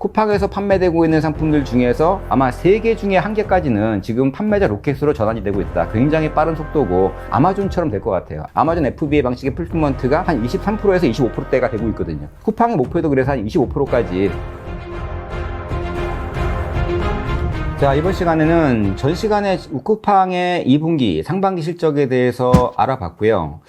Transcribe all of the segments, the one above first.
쿠팡에서 판매되고 있는 상품들 중에서 아마 3개 중에 1개까지는 지금 판매자 로켓으로 전환이 되고 있다. 굉장히 빠른 속도고 아마존처럼 될 것 같아요. 아마존 FBA 방식의 풀피먼트가 한 23%에서 25%대가 되고 있거든요. 쿠팡의 목표도 그래서 한 25%까지. 자, 이번 시간에는 전 시간에 쿠팡의 2분기 상반기 실적에 대해서 알아봤고요.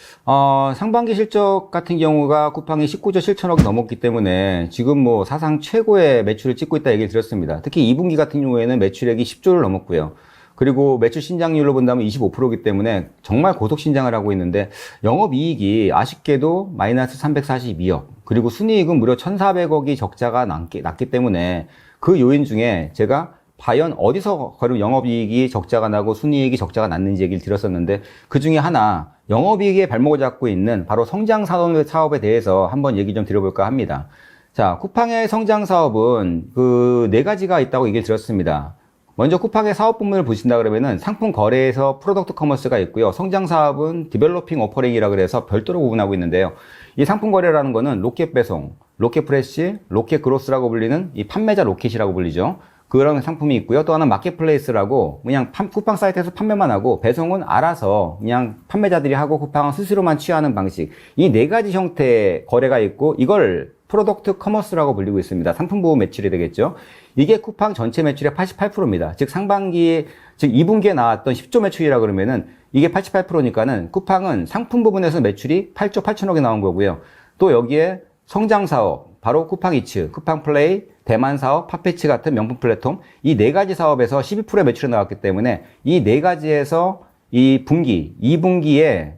상반기 실적 같은 경우가 쿠팡이 19조 7천억이 넘었기 때문에 지금 뭐 사상 최고의 매출을 찍고 있다 얘기를 드렸습니다. 특히 2분기 같은 경우에는 매출액이 10조를 넘었고요. 그리고 매출 신장률로 본다면 25%이기 때문에 정말 고속 신장을 하고 있는데, 영업이익이 아쉽게도 마이너스 342억, 그리고 순이익은 무려 1,400억이 적자가 났기 때문에 그 요인 중에 제가 과연 어디서 그럼 영업이익이 적자가 나고 순이익이 적자가 났는지 얘기를 드렸었는데, 그 중에 하나 영업이익의 발목을 잡고 있는 바로 성장 사업에 대해서 한번 얘기 좀 드려볼까 합니다. 자, 쿠팡의 성장 사업은 그 4가지가 있다고 얘기를 드렸습니다. 먼저 쿠팡의 사업 부문을 보신다 그러면은 상품 거래에서 프로덕트 커머스가 있고요. 성장 사업은 디벨로핑 오퍼링이라 그래서 별도로 구분하고 있는데요. 이 상품 거래라는 거는 로켓 배송, 로켓 프레시, 로켓 그로스라고 불리는 이 판매자 로켓이라고 불리죠. 그런 상품이 있고요. 또 하나는 마켓플레이스라고 그냥 쿠팡 사이트에서 판매만 하고 배송은 알아서 그냥 판매자들이 하고 쿠팡은 스스로만 취하는 방식. 이 4가지 형태의 거래가 있고, 이걸 프로덕트 커머스라고 불리고 있습니다. 상품 부분 매출이 되겠죠. 이게 쿠팡 전체 매출의 88%입니다. 즉 상반기, 즉 2분기에 나왔던 10조 매출이라 그러면은 이게 88%니까는 쿠팡은 상품 부분에서 매출이 8조 8천억이 나온 거고요. 또 여기에 성장 사업, 바로 쿠팡이츠, 쿠팡플레이, 대만 사업, 팝패치 같은 명품 플랫폼, 이 4가지 사업에서 12%의 매출이 나왔기 때문에 이 4가지에서 이 분기, 2분기에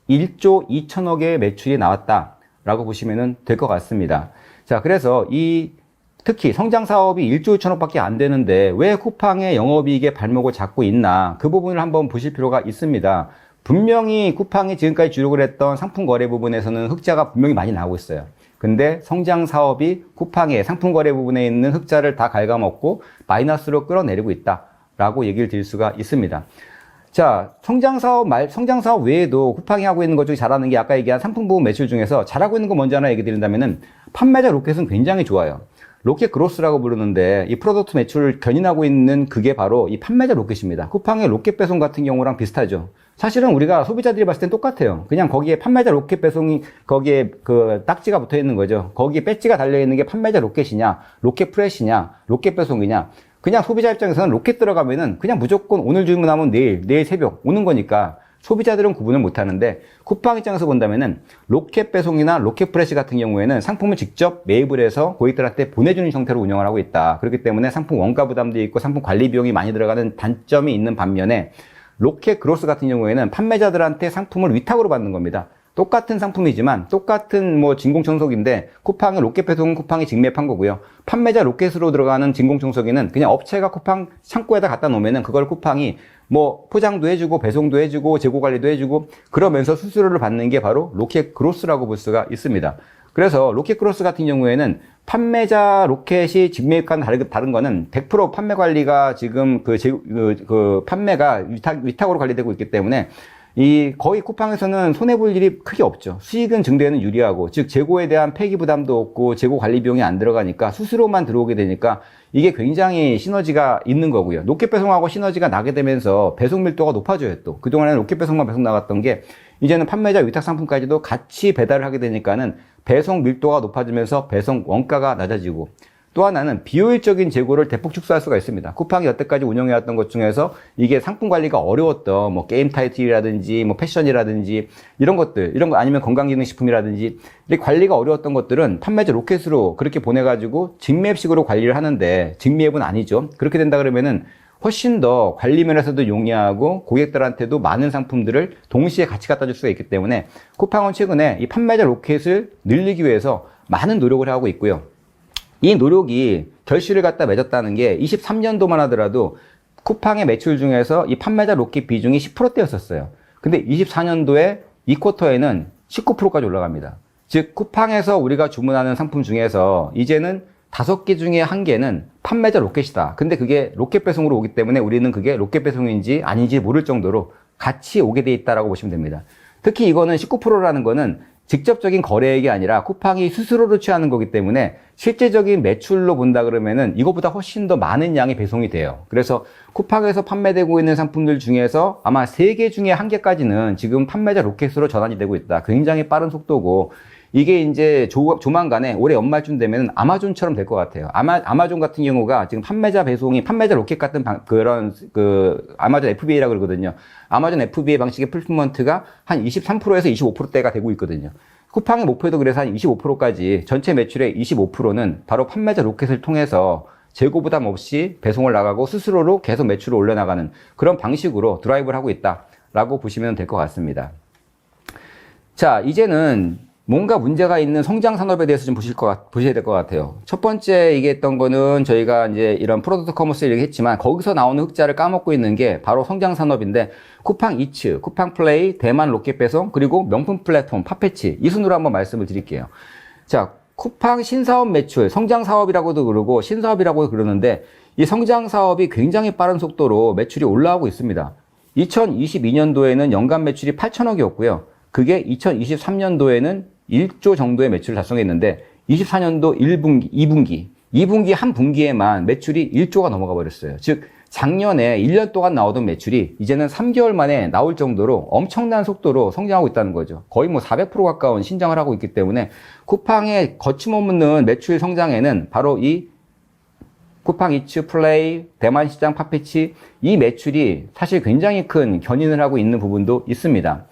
1조 2천억의 매출이 나왔다라고 보시면 될 것 같습니다. 자, 그래서 특히 성장 사업이 1조 2천억밖에 안 되는데 왜 쿠팡의 영업이익의 발목을 잡고 있나, 그 부분을 한번 보실 필요가 있습니다. 분명히 쿠팡이 지금까지 주력을 했던 상품 거래 부분에서는 흑자가 분명히 많이 나오고 있어요. 근데 성장 사업이 쿠팡의 상품 거래 부분에 있는 흑자를 다 갉아먹고 마이너스로 끌어내리고 있다라고 얘기를 드릴 수가 있습니다. 자, 성장 사업 외에도 쿠팡이 하고 있는 것 중에 잘하는 게 아까 얘기한 상품 부분 매출 중에서 잘하고 있는 거 먼저 하나 얘기 드린다면은 판매자 로켓은 굉장히 좋아요. 로켓 그로스라고 부르는데 이 프로덕트 매출을 견인하고 있는 그게 바로 이 판매자 로켓입니다. 쿠팡의 로켓 배송 같은 경우랑 비슷하죠. 사실은 우리가 소비자들이 봤을 땐 똑같아요. 그냥 거기에 판매자 로켓 배송이 거기에 그 딱지가 붙어 있는 거죠. 거기에 배지가 달려 있는 게 판매자 로켓이냐, 로켓 프레시냐, 로켓 배송이냐. 그냥 소비자 입장에서는 로켓 들어가면은 그냥 무조건 오늘 주문하면 내일 새벽 오는 거니까 소비자들은 구분을 못 하는데, 쿠팡 입장에서 본다면은 로켓 배송이나 로켓 프레시 같은 경우에는 상품을 직접 매입을 해서 고객들한테 보내주는 형태로 운영을 하고 있다. 그렇기 때문에 상품 원가 부담도 있고 상품 관리 비용이 많이 들어가는 단점이 있는 반면에, 로켓 그로스 같은 경우에는 판매자들한테 상품을 위탁으로 받는 겁니다. 똑같은 상품이지만 똑같은 뭐 진공청소기인데 쿠팡의 로켓 배송은 쿠팡이 직매입한 거고요. 판매자 로켓으로 들어가는 진공청소기는 그냥 업체가 쿠팡 창고에다 갖다 놓으면은 그걸 쿠팡이 뭐 포장도 해주고 배송도 해주고 재고 관리도 해주고 그러면서 수수료를 받는 게 바로 로켓 그로스라고 볼 수가 있습니다. 그래서 로켓 그로스 같은 경우에는 판매자 로켓이 직매입과는 다른 거는 100% 판매 관리가 지금 판매가 위탁으로 관리되고 있기 때문에 거의 쿠팡에서는 손해볼 일이 크게 없죠. 수익은 증대에는 유리하고, 즉 재고에 대한 폐기 부담도 없고 재고 관리 비용이 안 들어가니까 수수료만 들어오게 되니까 이게 굉장히 시너지가 있는 거고요. 로켓 배송하고 시너지가 나게 되면서 배송 밀도가 높아져요. 또 그동안에는 로켓 배송만 배송 나갔던 게 이제는 판매자 위탁 상품까지도 같이 배달을 하게 되니까는 배송 밀도가 높아지면서 배송 원가가 낮아지고, 또 하나는 비효율적인 재고를 대폭 축소할 수가 있습니다. 쿠팡이 여태까지 운영해왔던 것 중에서 이게 상품 관리가 어려웠던 뭐 게임 타이틀이라든지 뭐 패션이라든지 이런 거 아니면 건강기능식품이라든지 이렇게 관리가 어려웠던 것들은 판매자 로켓으로 그렇게 보내가지고 직매입식으로 관리를 하는데, 직매입은 아니죠. 그렇게 된다 그러면은 훨씬 더 관리 면에서도 용이하고 고객들한테도 많은 상품들을 동시에 같이 갖다 줄 수가 있기 때문에 쿠팡은 최근에 이 판매자 로켓을 늘리기 위해서 많은 노력을 하고 있고요. 이 노력이 결실을 갖다 맺었다는 게 23년도만 하더라도 쿠팡의 매출 중에서 이 판매자 로켓 비중이 10%대였었어요. 근데 24년도에 이 쿼터에는 19%까지 올라갑니다. 즉 쿠팡에서 우리가 주문하는 상품 중에서 이제는 5개 중에 1개는 판매자 로켓이다. 근데 그게 로켓 배송으로 오기 때문에 우리는 그게 로켓 배송인지 아닌지 모를 정도로 같이 오게 돼 있다라고 보시면 됩니다. 특히 이거는 19%라는 거는 직접적인 거래액이 아니라 쿠팡이 스스로로 취하는 거기 때문에 실제적인 매출로 본다 그러면은 이거보다 훨씬 더 많은 양이 배송이 돼요. 그래서 쿠팡에서 판매되고 있는 상품들 중에서 아마 3개 중에 1개까지는 지금 판매자 로켓으로 전환이 되고 있다. 굉장히 빠른 속도고, 이게 이제 조만간에 올해 연말쯤 되면 아마존처럼 될 것 같아요. 아마존 같은 경우가 지금 판매자 배송이 판매자 로켓 같은 그런 아마존 FBA라고 그러거든요. 아마존 FBA 방식의 풀피먼트가 한 23%에서 25%대가 되고 있거든요. 쿠팡의 목표도 그래서 한 25%까지 전체 매출의 25%는 바로 판매자 로켓을 통해서 재고 부담 없이 배송을 나가고 스스로로 계속 매출을 올려나가는 그런 방식으로 드라이브를 하고 있다라고 보시면 될 것 같습니다. 자, 이제는 뭔가 문제가 있는 성장 산업에 대해서 좀 보셔야 될 것 같아요. 첫 번째 얘기했던 거는 저희가 이제 이런 프로덕트 커머스 얘기했지만 거기서 나오는 흑자를 까먹고 있는 게 바로 성장 산업인데, 쿠팡 이츠, 쿠팡 플레이, 대만 로켓 배송, 그리고 명품 플랫폼 팝패치, 이 순으로 한번 말씀을 드릴게요. 자, 쿠팡 신사업 매출, 성장 사업이라고도 그러고 신사업이라고 그러는데, 이 성장 사업이 굉장히 빠른 속도로 매출이 올라가고 있습니다. 2022년도에는 연간 매출이 8천억이었고요. 그게 2023년도에는 1조 정도의 매출을 달성했는데 24년도 1분기, 2분기 한 분기에만 매출이 1조가 넘어가 버렸어요. 즉 작년에 1년 동안 나오던 매출이 이제는 3개월 만에 나올 정도로 엄청난 속도로 성장하고 있다는 거죠. 거의 뭐 400% 가까운 신장을 하고 있기 때문에 쿠팡의 거침없는 매출 성장에는 바로 이 쿠팡 이츠, 플레이, 대만 시장 팝패치, 이 매출이 사실 굉장히 큰 견인을 하고 있는 부분도 있습니다.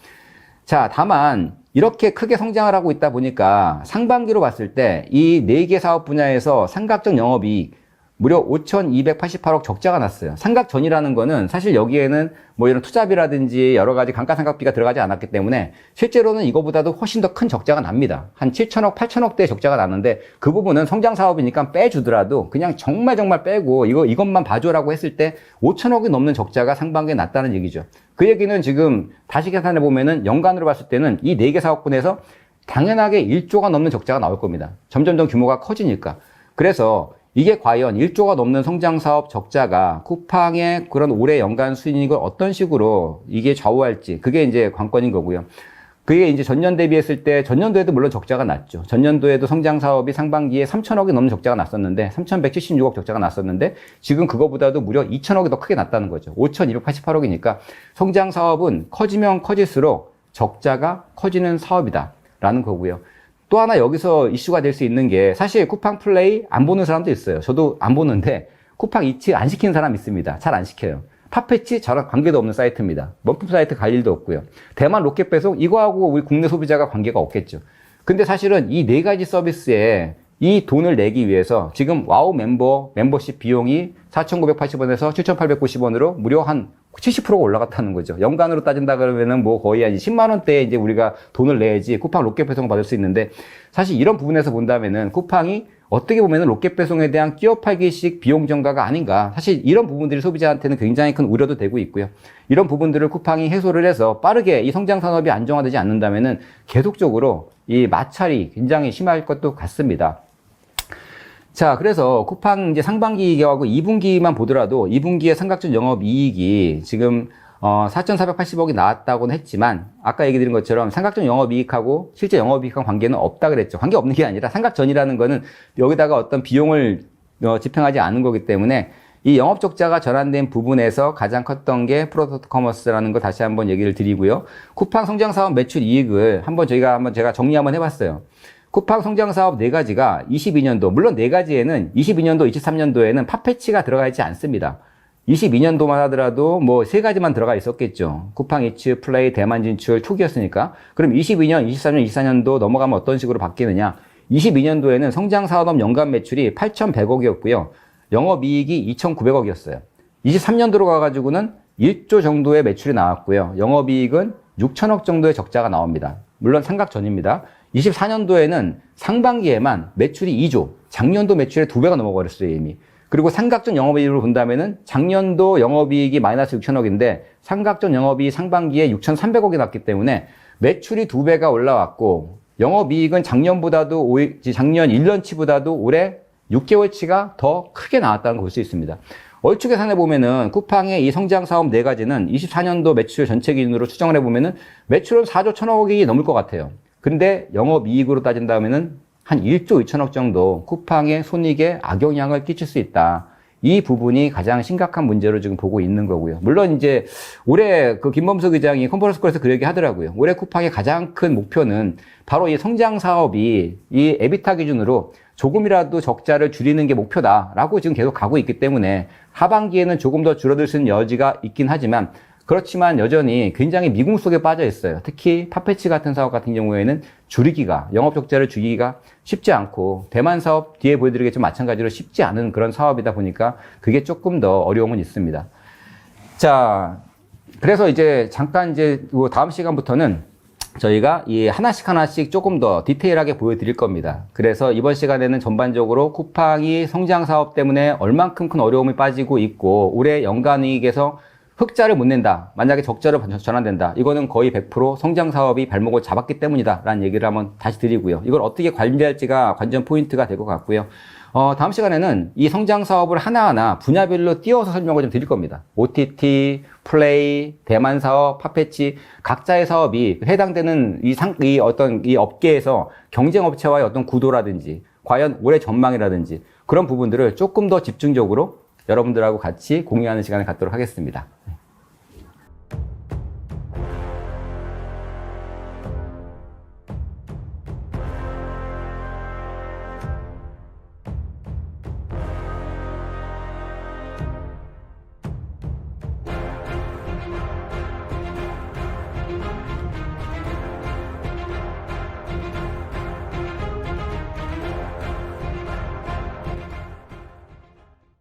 자, 다만 이렇게 크게 성장을 하고 있다 보니까 상반기로 봤을 때 이 4개 사업 분야에서 삼각적 영업이익 무려 5,288억 적자가 났어요. 삼각전이라는 거는 사실 여기에는 뭐 이런 투자비라든지 여러 가지 감가상각비가 들어가지 않았기 때문에 실제로는 이거보다도 훨씬 더 큰 적자가 납니다. 한 7천억, 8천억대의 적자가 났는데 그 부분은 성장 사업이니까 빼주더라도 그냥 정말 빼고 이것만 봐줘라고 했을 때 5천억이 넘는 적자가 상반기에 났다는 얘기죠. 그 얘기는 지금 다시 계산해 보면은 연간으로 봤을 때는 이 4개 사업군에서 당연하게 1조가 넘는 적자가 나올 겁니다. 점점점 규모가 커지니까. 그래서 이게 과연 1조가 넘는 성장사업 적자가 쿠팡의 그런 올해 연간 수익을 어떤 식으로 이게 좌우할지, 그게 이제 관건인 거고요. 그게 이제 전년 대비했을 때, 전년도에도 물론 적자가 났죠. 전년도에도 성장사업이 상반기에 3천억이 넘는 적자가 났었는데, 3,176억 적자가 났었는데, 지금 그거보다도 무려 2천억이 더 크게 났다는 거죠. 5,288억이니까 성장사업은 커지면 커질수록 적자가 커지는 사업이다라는 거고요. 또 하나 여기서 이슈가 될 수 있는 게, 사실 쿠팡 플레이 안 보는 사람도 있어요. 저도 안 보는데 쿠팡 이츠 안 시키는 사람 있습니다. 잘 안 시켜요. 팝패치 저랑 관계도 없는 사이트입니다. 명품 사이트 갈 일도 없고요. 대만 로켓 배송 이거하고 우리 국내 소비자가 관계가 없겠죠. 근데 사실은 이 4가지 서비스에 이 돈을 내기 위해서 지금 와우 멤버십 비용이 4,980원에서 7,890원으로 무려 한 70%가 올라갔다는 거죠. 연간으로 따진다 그러면은 뭐 거의 한 10만 원대에 이제 우리가 돈을 내야지 쿠팡 로켓 배송을 받을 수 있는데, 사실 이런 부분에서 본다면은 쿠팡이 어떻게 보면은 로켓 배송에 대한 끼어 팔기식 비용 증가가 아닌가. 사실 이런 부분들이 소비자한테는 굉장히 큰 우려도 되고 있고요. 이런 부분들을 쿠팡이 해소를 해서 빠르게 이 성장 산업이 안정화되지 않는다면은 계속적으로 이 마찰이 굉장히 심할 것도 같습니다. 자, 그래서 쿠팡 이제 상반기하고 2분기만 보더라도 2분기의 삼각전 영업이익이 지금 4,480억이 나왔다고는 했지만, 아까 얘기 드린 것처럼 삼각전 영업이익하고 실제 영업이익과 관계는 없다 그랬죠. 관계 없는 게 아니라 삼각전이라는 거는 여기다가 어떤 비용을 집행하지 않은 거기 때문에 이 영업 적자가 전환된 부분에서 가장 컸던 게 프로덕트 커머스라는 걸 다시 한번 얘기를 드리고요. 쿠팡 성장 사업 매출 이익을 제가 정리 한번 해봤어요. 쿠팡 성장 사업 4가지가 22년도, 물론 4가지에는 22년도, 23년도에는 팝패치가 들어가 있지 않습니다. 22년도만 하더라도 뭐 3가지만 들어가 있었겠죠. 쿠팡 이츠, 플레이, 대만 진출, 초기였으니까. 그럼 22년, 23년, 24년도 넘어가면 어떤 식으로 바뀌느냐. 22년도에는 성장 사업 연간 매출이 8,100억이었고요. 영업이익이 2,900억이었어요. 23년도로 가가지고는 1조 정도의 매출이 나왔고요. 영업이익은 6천억 정도의 적자가 나옵니다. 물론 삼각전입니다. 24년도에는 상반기에만 매출이 2조, 작년도 매출의 2배가 넘어버렸어요, 이미. 그리고 삼각전 영업이익으로 본다면은 작년도 영업이익이 마이너스 6천억인데 삼각전 영업이익이 상반기에 6,300억이 났기 때문에 매출이 2배가 올라왔고, 영업이익은 작년 1년치보다도 올해 6개월치가 더 크게 나왔다는 걸 볼 수 있습니다. 얼추 계산해보면은 쿠팡의 이 성장 사업 4가지는 24년도 매출 전체 기준으로 추정을 해보면은 매출은 4조 1,000억이 넘을 것 같아요. 근데 영업이익으로 따진다면은 한 1조 2천억 정도 쿠팡의 손익에 악영향을 끼칠 수 있다. 이 부분이 가장 심각한 문제로 지금 보고 있는 거고요. 물론 이제 올해 그 김범석 의장이 컨퍼런스 콜에서 그 얘기 하더라고요. 올해 쿠팡의 가장 큰 목표는 바로 이 성장 사업이 이 에비타 기준으로 조금이라도 적자를 줄이는 게 목표다라고 지금 계속 가고 있기 때문에 하반기에는 조금 더 줄어들 수 있는 여지가 있긴 하지만 그렇지만 여전히 굉장히 미궁 속에 빠져 있어요. 특히 팥패치 같은 사업 같은 경우에는 영업 적자를 줄이기가 쉽지 않고 대만 사업 뒤에 보여드리겠지만 마찬가지로 쉽지 않은 그런 사업이다 보니까 그게 조금 더 어려움은 있습니다. 자, 그래서 이제 잠깐 이제 다음 시간부터는 저희가 이 하나씩 조금 더 디테일하게 보여드릴 겁니다. 그래서 이번 시간에는 전반적으로 쿠팡이 성장 사업 때문에 얼만큼 큰 어려움이 빠지고 있고 올해 연간이익에서 흑자를 못 낸다. 만약에 적자로 전환된다. 이거는 거의 100% 성장 사업이 발목을 잡았기 때문이다. 라는 얘기를 한번 다시 드리고요. 이걸 어떻게 관리할지가 관전 포인트가 될 것 같고요. 다음 시간에는 이 성장 사업을 하나하나 분야별로 띄워서 설명을 좀 드릴 겁니다. OTT, 플레이, 대만 사업, 팥패치, 각자의 사업이 해당되는 이 업계에서 경쟁 업체와의 어떤 구도라든지, 과연 올해 전망이라든지, 그런 부분들을 조금 더 집중적으로 여러분들하고 같이 공유하는 시간을 갖도록 하겠습니다.